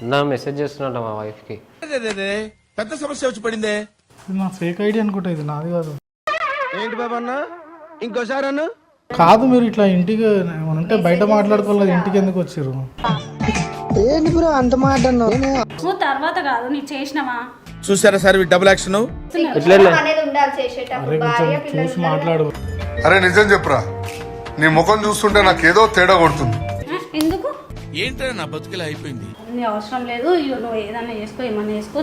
అన్న మెసేజ్ చేస్తున్నా మా వైఫ్కి. పెద్ద సమస్య వచ్చి పడిందే. నా ఫేక్ ఐడి అనుకుంటా, ఇది నాది కాదు. ఏంటి బాబా అన్న, ఇంకోసారి అన్న. కాదు, మీరు ఇట్లా ఇంటికి అంటే బయట మాట్లాడుకోలేదు, ఇంటికి ఎందుకు వచ్చారు? ఏంటి బ్రో అంత మాట అన్నావు? నువ్వు తర్వాత కాదు, నీకు చేసినావా? చూసారా సార్ డబుల్ యాక్షన్. అరే కొంచెం చూసి మాట్లాడు. అరే నిజం చెప్పురా, నీ ముఖం చూస్తుంటే నాకేదో తేడా కొడుతుంది. ఎందుకు? ఏంటో నా బతుకులే అయిపోయింది. నీ అవసరం లేదు, నువ్వు ఏదన్నా చేసుకో, ఏమన్నా చేసుకో.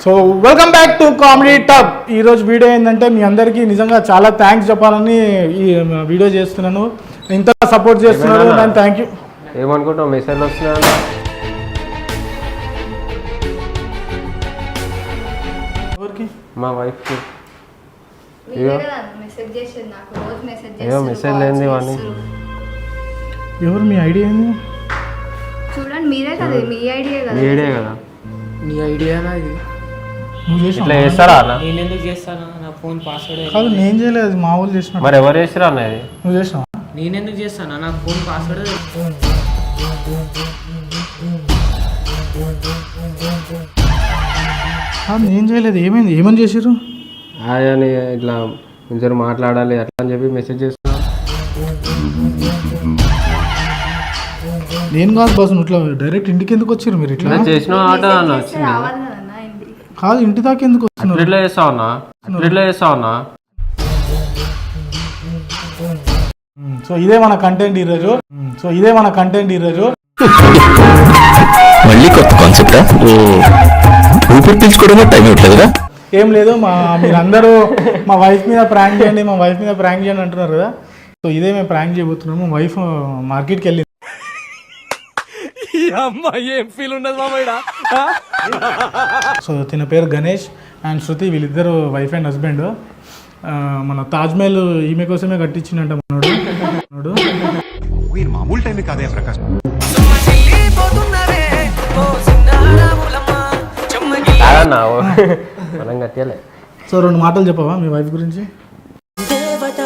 So welcome back to comedy top. ఈరోజు వీడియో ఏంటంటే మీ అందరికీ నిజంగా చాలా థ్యాంక్స్ చెప్పాలని ఈ వీడియో చేస్తున్నాను. ఇంత సపోర్ట్ చేస్తున్నారు, నేను థ్యాంక్ యూ. ఏమనుకుంటావు, మెసేజ్ వస్తున్నా ఎవరికి? మా వైఫ్కి. ఏదో మెసేజ్ లేని వాడిని. ఎవరు? మీ ఐడియా ఏంది? చూడండి, మీరే కదా, మీ ఐడియా కదా. మీ ఐడియా కదా. నీ ఐడియానా ఇది? నువ్వు ఇట్లా చేసినా? చేస్తారా అన్న? నేను ఎందుకు చేస్తాను? నా ఫోన్ పాస్వర్డ్ కాదు, నేను చేయలేదు, మా వాళ్ళు చేసిన. మరి ఎవరు చేసిరా అన్న ఇది? నువ్వు చేసినావా? నేను ఎందుకు చేస్తాను? నా ఫోన్ పాస్వర్డ్ నేను చేయలేదు. ఏమైంది? ఏమని చేసారు? అని ఇట్లా కొంచెం మాట్లాడాలి అట్లా అని చెప్పి మెసేజ్ చేస్తున్నా. నేను కాదు బాస్, ఇట్లా డైరెక్ట్ ఇంటికి ఎందుకు వచ్చారు మీరు? ఇట్లా చేసిన ఆట అన్న వచ్చింది. రావాలి కదన్నా ఇంటికి. కాదు, ఇంటి దాకా ఎందుకు వస్తున్నారు? ఇట్లా చేస్తావు అన్న, ఇట్లా చేస్తావు అన్న. సో ఇదే మన కంటెంట్ ఈరోజు. మళ్ళీ కొత్త కాన్సెప్టా? ఊపిరి పీల్చుకోవడమే టైం ఇవ్వట్లేదురా. ఏం లేదు, మీరందరూ మా వైఫ్ మీద ప్రాంక్ చేయండి, మా వైఫ్ మీద ప్రాంక్ చేయండి అంటున్నారు కదా. సో ఇదే మేము ప్రాంక్ చేయబోతున్నాము. మా వైఫ్ మార్కెట్కి వెళ్ళింది. ఏం ఫీల్ ఉండదు మామయ్య. సో తిన పేరు గణేష్ అండ్ శృతి, వీళ్ళిద్దరు వైఫ్ అండ్ హస్బెండ్. మన తాజ్మహల్ ఈమె కోసమే కట్టించిందంట మనోడు. మామూలు టైం కాదే ప్రకాష్. కాదన్నా మనం కట్టలే. సో 2 మాటలు చెప్పవా మీ వైఫ్ గురించి? దేవత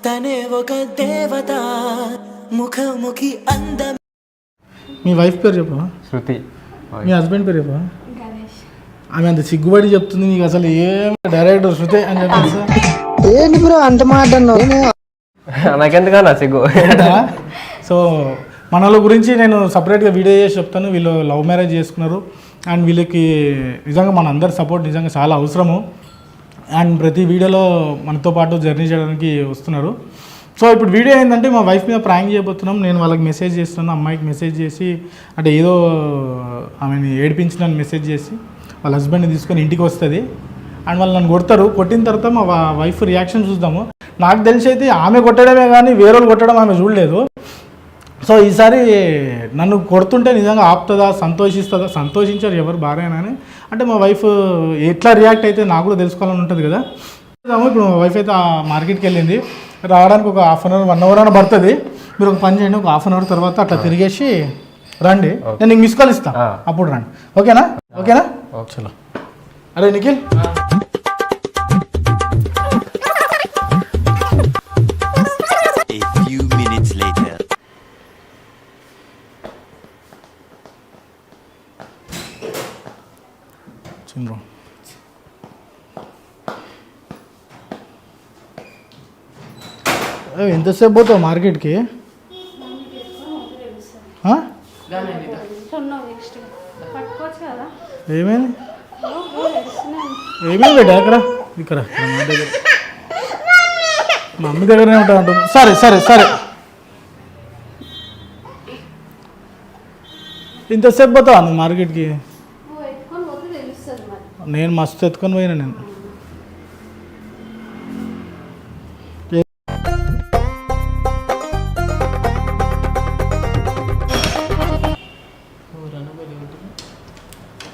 తనే ఒక దేవత, ముఖముఖి అందం. మీ వైఫ్ పేరు చెప్పవా? శృతి. మీ హస్బెండ్ పేరు చెప్పవా? ఆమె అంత సిగ్గుబడి చెప్తుంది, నీకు అసలు ఏం డైరెక్టర్ శృతి అని చెప్పాను సార్. ఏంటి బ్రో అంత మాట అన్నావు? నాకెందుకన్నా సిగ్గు. సో మనల గురించి నేను సపరేట్గా వీడియో చేసి చెప్తాను. వీళ్ళు లవ్ మ్యారేజ్ చేసుకున్నారు అండ్ వీళ్ళకి నిజంగా మన అందరి సపోర్ట్ నిజంగా చాలా అవసరము. అండ్ ప్రతి వీడియోలో మనతో పాటు జర్నీ చేయడానికి వస్తున్నారు. సో ఇప్పుడు వీడియో ఏంటంటే మా వైఫ్ మీద ప్రాంక్ చేయబోతున్నాం. నేను వాళ్ళకి మెసేజ్ చేస్తున్నాను, అమ్మాయికి మెసేజ్ చేసి అంటే ఏదో ఆమెని ఏడిపించినని మెసేజ్ చేసి వాళ్ళ హస్బెండ్ని తీసుకొని ఇంటికి వస్తుంది అండ్ వాళ్ళు నన్ను కొడతారు. కొట్టిన తర్వాత మా వైఫ్ రియాక్షన్ చూద్దాము. నాకు తెలిసి అయితే ఆమె కొట్టడమే కానీ వేరే వాళ్ళు కొట్టడం ఆమె చూడలేదు. సో ఈసారి నన్ను కొడుతుంటే నిజంగా ఆపుతుందా, సంతోషిస్తుందా? సంతోషించారు ఎవరు భార్యనా అని. అంటే మా వైఫ్ ఎట్లా రియాక్ట్ అయితే నాకు కూడా తెలుసుకోవాలని ఉంటుంది కదా. ఇప్పుడు మా వైఫ్ అయితే మార్కెట్కి వెళ్ళింది, రావడానికి ఒక 1/2 అవర్ 1 అవర్ అయినా పడుతుంది. మీరు ఒక పని చేయండి, ఒక 1/2 అవర్ తర్వాత అట్లా తిరిగేసి రండి, నేను నీకు మిస్ కాల్ ఇస్తాను, అప్పుడు రండి. ఓకేనా? చలో. అరే నిఖిల్, ఎంతసేపు పోతావు మార్కెట్కి? ఏమైంది బేట? ఇక్కడ మా అమ్మ దగ్గరనే ఉంటా అంటుంది. సరే ఇంతసేపు పోతావా నువ్వు మార్కెట్కి? నేను మస్తు ఎత్తుకొని పోయినా. నేను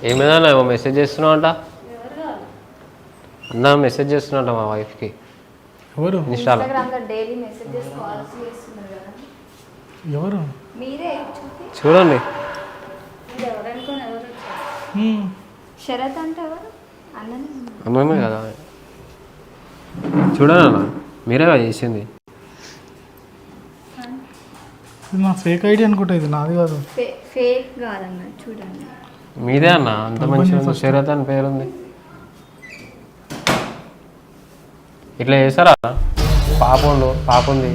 ఏమైనా ఏమో మెసేజ్ చేస్తున్నావు అంట అన్న, మెసేజ్ చేస్తున్నా మా వైఫ్కి. ఎవరు? ఇన్‌స్టాగ్రామ్‌లో డైలీ మెసేజెస్ కాల్స్ చేస్తున్నారు కదా. ఎవరు? మీరే చూడండి. శరత్ అంటే ఎవరు? అన్ననే. అమ్మమ్మే కదా చూడనా మీరే చేసింది. ఇది నా ఫేక్ ఐడి అనుకుంటా, ఇది నాది కాదు. ఫేక్ కాదన్న, చూడండి. మీదే అన్న, అంత మంచిగా శరత్ అని పేరుంది. ఇట్లా చేస్తారా? పాప ఉంది.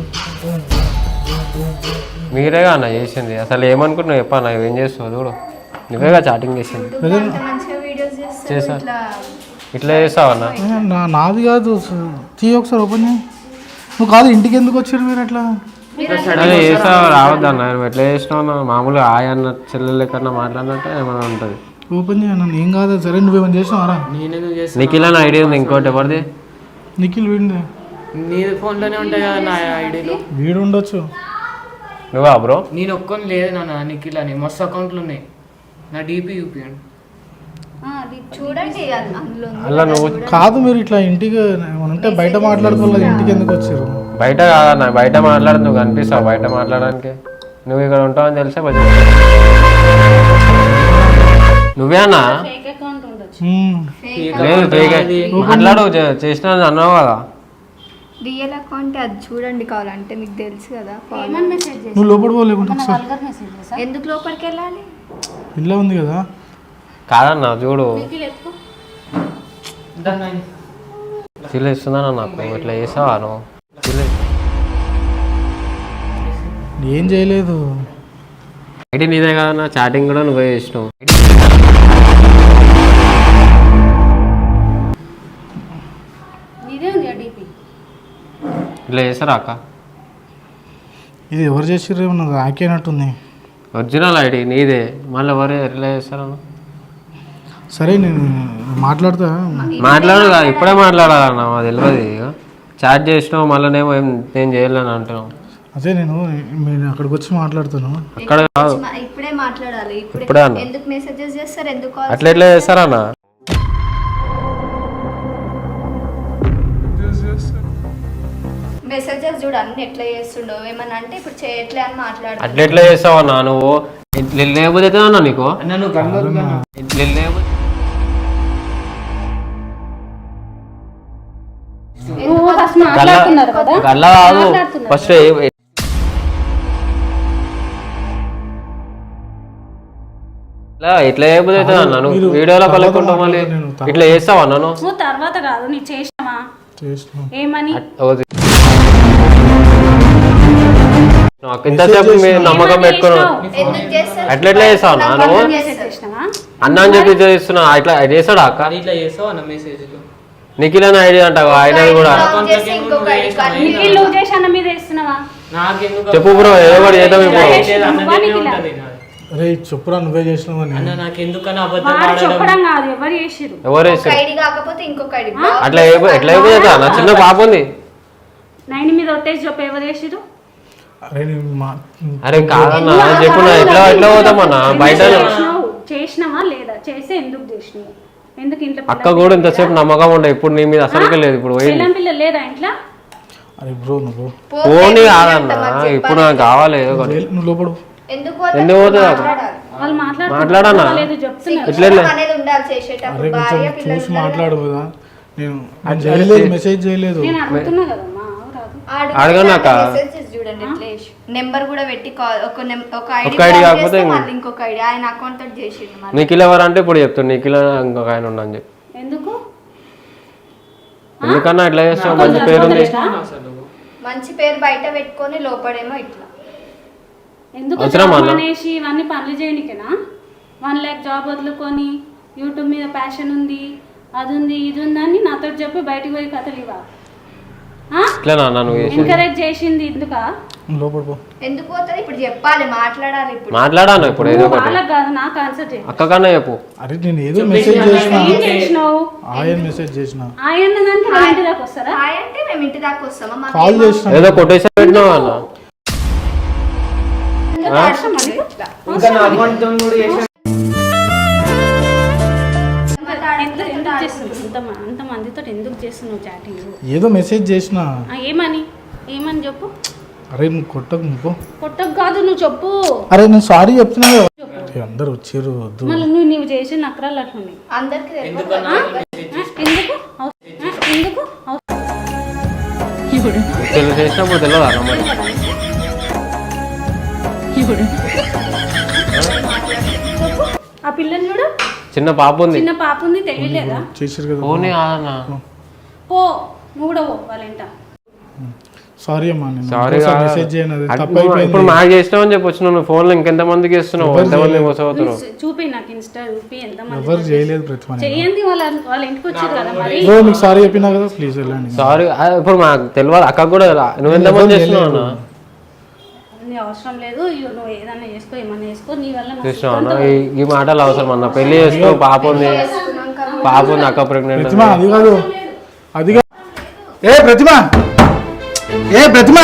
మీరేగా అన్న చేసింది. అసలు ఏమనుకుంటున్నావు చెప్పన్నా, ఏం చేస్తావు చూడు, నువ్వేగా చాటింగ్ చేసింది. చేసా ఇట్లా చేస్తావు అన్న? నాది కాదు, తీ ఒకసారి ఓపెన్ చేయి. నువ్వు కాదు, ఇంటికి ఎందుకు వచ్చారు మీరు అట్లా? అదే చేస్తావు రావద్దన్న, నువ్వు ఎట్లా చేసినావు అన్న? మామూలుగా ఆయన్న చెల్లెలు కన్నా మాట్లాడినట్టే ఏమైనా ఉంటుంది. ఓపెన్ చేయను, ఏం కాదు. సరే నువ్వేమైనా చేసినావారా? నిఖిల్ అని ఐడియా ఉంది, ఇంకోటి ఎవరిది? నిఖిల్ వీడింది. నీ ఫోన్లోనే ఉంటాయి కదా నా ఐడీలో. వీడు ఉండొచ్చు. నువ్వా బ్రో? నేను ఒక్కని లేదు నాన్న, నిఖిల్ అని మస్తు అకౌంట్లు ఉన్నాయి. నా డీపీ చూపియండి. చూడండి అందులో అలా నువ్వు కాదు, మీరు ఇట్లా ఇంటికి ఉంటే బయట మాట్లాడుకోవాలి, ఇంటికి ఎందుకు వచ్చారు? బయట కాదన్న, బయట మాట్లాడదు, నువ్వు కనిపిస్తావు బయట మాట్లాడడానికి. నువ్వు ఇక్కడ ఉంటావని తెలిసే బయట. నువ్వే అన్నా? ఫేక్ అకౌంట్ ఉండొచ్చు. లేదు మాట్లాడు, చేసిన అన్నావు కదా. రియల్ అకౌంట్ అది చూడండి కావాలంటే, మీకు తెలుసు కదా. ఏమని మెసేజ్ చేసి నువ్వు లోపల పోలేకుండా ఒకసారి. వల్గర్ మెసేజ్ చేసా? ఎందుకు లోపలికి వెళ్ళాలి? ఇల్లు ఉంది కదా. కాదన్నా చూడు, నిఖిల్ ఎత్తుకో. ఫీల్ ఇస్తుందన్నా నాకు. ఇట్లా చేసావా నువ్వు? ఏం చేయలేదు. ఐడి నీదే కదన్నా, చాటింగ్ కూడా నువ్వే చేసినావు. నీదే ఉంది డీపీ. ఇట్లా చేస్తారా అక్క? ఇది ఎవరు చేసిర్రు? ఏమన్నా రాకేనట్టుంది. ఒరిజినల్ ఐడి నీదే, మళ్ళీ ఎవరు ఎట్లా చేస్తారన్నా? సరే నేను మాట్లాడతా. మాట్లాడు, ఇప్పుడే మాట్లాడాలన్నా, మాకు తెలియదు. చాట్ చేసినావు మళ్ళీనేమో నేను చేయాలని అంటున్నావు. అదే నేను అక్కడికి వచ్చి మాట్లాడుతాను. అక్కడ కాదు, ఇప్పుడే మాట్లాడాలి. ఇప్పుడే అన్న. ఎందుకు మెసేజెస్ చేస్తారు? ఎందుకు అట్లా ఎట్లా చేస్తారన్నా? మెసేజెస్ చూడు అన్ని ఎట్లా చేస్తుండో. ఏమన్నా అంటే ఇప్పుడు చేయట్లే అని మాట్లాడు. అట్లా ఎట్లా చేస్తావు అన్నా నువ్వు? లేకపోతే అన్నా నీకు నన్ను గంగలు నువ్వు ఫస్ట్ మాట్లాడుతున్నారు కదా, గల్లా కాదు ఫస్ట్. ఇట్లా చేయకపోతే అన్నా నువ్వు వీడియోలో కలుపుకుంటావు, మళ్ళీ ఇట్లా చేస్తావా అన్నా నువ్వు? నువ్వు తర్వాత కాదు, నీ చేసినావా? ఏమని? ఇంతసేపు మీరు నమ్మకం పెట్టుకున్నావు, ఎందుకు చేస్తారు? అట్లా ఎట్లా చేస్తావు అన్నా నువ్వు? మెసేజ్ చేసినావా? అన్న అని చెప్పి చేస్తున్నా, ఇట్లా చేస్తాడా అక్క? ఇట్లా చేస్తావు అన్న మెసేజ్. నిఖిల్ అని ఐడియా అంటావు, ఆయన కూడా ఇంకొక ఐడి కార్డు నిఖిల్ నువ్వు చేసి అన్న మీద వేస్తున్నావా? నాకెందుకు చెప్పు బ్రో, ఏదో ఒకటి చేద్దాం ఇప్పుడు. అరే చెప్పురా, నువ్వే చేసినావని. అన్న నాకెందుకన్నా అబద్ధం వాడు ఆడడం. చెప్పడం కాదు, ఎవరు చేసిరు? ఎవరు ఒక వేస్తారు ఐడి కాకపోతే ఇంకొక ఐడి. అట్లా? ఎట్లా అయిపోతుందా? నా చిన్న పాప ఉంది. 9 మీద ఒట్టేసి చెప్పు, ఎవరు చేసిరు? అరే అరే కాదన్నా చెప్పు, నా ఎట్లా పోతామన్నా బయట? చేసినావా లేదా? చేస్తే ఎందుకు చేసినావు? ఎందుకు ఇంట్లో అక్క కూడా ఇంతసేపు నమ్మకం ఉండే, ఇప్పుడు నీ మీద అసలుకే లేదు. ఇప్పుడు పిల్లం పిల్ల లేదా ఇంట్లో? అరే బ్రో నువ్వు ఫోన్ కాదన్నా, ఇప్పుడు నాకు కావాలి ఏదో ఒకటి. నువ్వు లోపడు. ఎందుకు పోతుంది వాళ్ళు మాట్లాడన్నా చెప్తున్నారు ఇట్లా అనేది ఉండాలి చేసేటప్పుడు. అరే కొంచెం భార్య పిల్లలు చూసి మాట్లాడు కదా. నేను చేయలేదు, మెసేజ్ చేయలేదు. నేను అడుగుతున్నా కదమ్మా, రాదు. అడగను అక్క. మెసేజెస్ చూడండి ఎట్లా చేసి. నెంబర్ కూడా పెట్టి ఒక ఒక ఐడి కాకపోతే ఇంకొక ఐడి ఆయన అకౌంట్ తోటి చేసిండు. మరి నిఖిల్ ఎవరు అంటే ఇప్పుడు చెప్తాను, నిఖిల్ ఇంకొక ఆయన ఉండని చెప్పి. ఎందుకు? ఎందుకన్నా ఇట్లా చేస్తావు? మంచి పేరుంది. మంచి పేరు బయట పెట్టుకొని లోపడేమో ఇట్లా. ఎందుకు అవసరం జాబ్ అన్న? అనేసి ఇవన్నీ పనులు చేయనికేనా? 1 lakh జాబ్ వదులుకొని యూట్యూబ్ మీద ప్యాషన్ ఉంది, అది ఉంది, ఇది ఉందని నాతో చెప్పి బయటకు పోయి కథలు ఇవా? ఇట్లా నాన్న నువ్వు చేసి ఎంకరేజ్ చేసింది ఎందుకా? లోపడు. ఎందుకు పోతుంది? ఇప్పుడు చెప్పాలి, మాట్లాడాలి. ఇప్పుడు మాట్లాడాను ఇప్పుడు ఏదో ఒకటి. వాళ్ళకి కాదు, నాకు ఆన్సర్ చేయి. అక్క కన్నా చెప్పు. అరే నేను ఏదో మెసేజ్ చేసిన, ఏం చేసినావు? ఆయన మెసేజ్ చేసిన. ఆయన దానికి వాళ్ళ ఇంటి దాకా వస్తారా? హాయ్ అంటే మేము ఇంటి దాకా వస్తామా? మాకు కాల్ చేసిన. ఏదో కొటేషన్ పెట్టినావు అన్న. అవసరమా నీకు? ఇంకా నా అకౌంట్ తో కూడా చేసిన. ఎందుకు చేస్తున్నావు? అంత మందితో ఎందుకు చేస్తున్నావు చాటింగ్? ఏదో మెసేజ్ చేసిన. ఏమని? ఏమని చెప్పు. అరే నువ్వు కొట్టకు, నువ్వు కొట్టకు కాదు, నువ్వు చెప్పు. అరే నేను సారీ చెప్తున్నా కదా. చెప్పు. అందరు వచ్చిర్రు వద్దు. మళ్ళీ నువ్వు చేసిన నకరాలు అట్లున్నాయి. అందరికి ఎందుకు చేసినప్పుడు తెలియదా మరి ఆ పిల్లని కూడా చిన్న పాప ఉంది చిన్న పాప ఉంది తెలియలేదా? చేసిర్రు కదా. ఫోనే కాదన్నా పో నువ్వు కూడా పో వాళ్ళ ఇంట. సారీ అమ్మా, నేను సారీ ఇంకోసారి మెసేజ్ చేయను, అది తప్పైపోయింది. ఇప్పుడు మాకు చేసినావని చెప్పొచ్చు నువ్వు ఫోన్లో ఇంకెంత మందికి చేస్తున్నావు, ఎంతమంది మోసపోతారు. చూపి నాకు ఇన్స్టా చూపి ఎంతమంది ఎవరు చేయలేదు ప్రతిమ. చేయండి. వాళ్ళ ఇంటికి వచ్చారు కదా మరి. బ్రో మీకు సారీ చెప్పినా కదా, ప్లీజ్ వెళ్ళండి. సారీ ఇప్పుడు మాకు తెలియదు, అక్క కూడా నువ్వు ఎంతమంది చేస్తున్నావు అన్న? నీ అవసరం లేదు, నువ్వు ఏదన్నా చేసుకో, ఏమన్నా చేసుకో, నీ వల్ల నాకు చూసినావు అన్న, ఈ మాటలు అవసరం అన్న. పెళ్లి చేసుకో, పాప ఉంది అక్క ప్రెగ్నెంట్. ప్రతిమ అది కాదు, అది కాదు. ఏ ప్రతిమ, ఏ ప్రతిమ,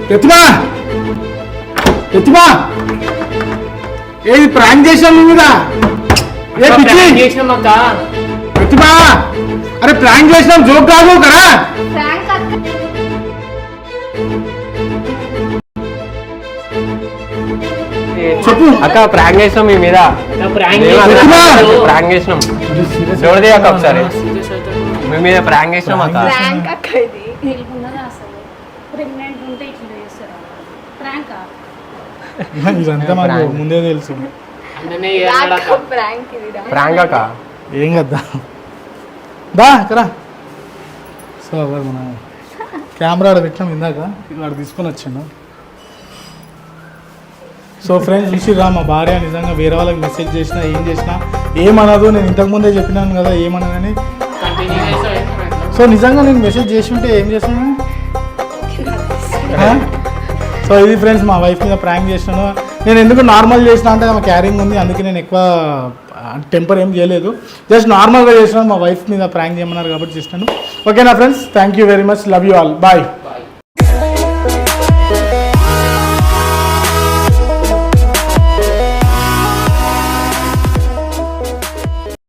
ప్రతిమ, ప్రతిమ, ఏది ప్రాంక్ చేసాను మీద? ఏ పిచ్చి ప్రతిమ, అరే ప్రాంక్ చేసినాం, జోక్ కాదు కదా. ఫ్రాంక్ అక్క చెప్పు అక్క ప్రాంక్ చేసినాం మీ మీద, ప్రాంక్ చేసినాం. చూడది అక్క ఒకసారి, మీ మీద ప్రాంక్ చేసినాం అక్క. ఫ్రాంక్ అక్క ఇది. తెలియకుండా అసలు ప్రెగ్నెంట్ ఉంటే ఇట్లా చేస్తారు. ప్రాంకా? ఇదంతా మాకు ముందే తెలుసు. ఫ్రాంక్ ఇది రా. ప్రాంక్ అక్క. ఏం కదా దా ఇక్కడ. సో అవ్వదు, మనం కెమెరా ఆడ పెట్టినాం ఇందాక, వాడు తీసుకొని వచ్చాను. సో ఫ్రెండ్స్ చూసిరా, మా భార్య నిజంగా వేరే వాళ్ళకి మెసేజ్ చేసినా ఏం చేసినా ఏమనదు. నేను ఇంతకుముందే చెప్పినాను కదా ఏమనదని. సో నిజంగా నేను మెసేజ్ చేసి ఉంటే ఏం చేస్తాను? సో ఇది ఫ్రెండ్స్, మా వైఫ్ మీద ప్రాంక్ చేసినాను. నేను ఎందుకు నార్మల్ చేసిన అంటే ఆమె క్యారింగ్ ఉంది, అందుకే నేను ఎక్కువ టెంపర్ ఏం చేయలేదు, జస్ట్ నార్మల్గా చేసినాను. మా వైఫ్ మీద ప్రాంక్ చేయమన్నారు కాబట్టి చేసినాను. ఓకేనా friends, thank you very much, love you all, bye.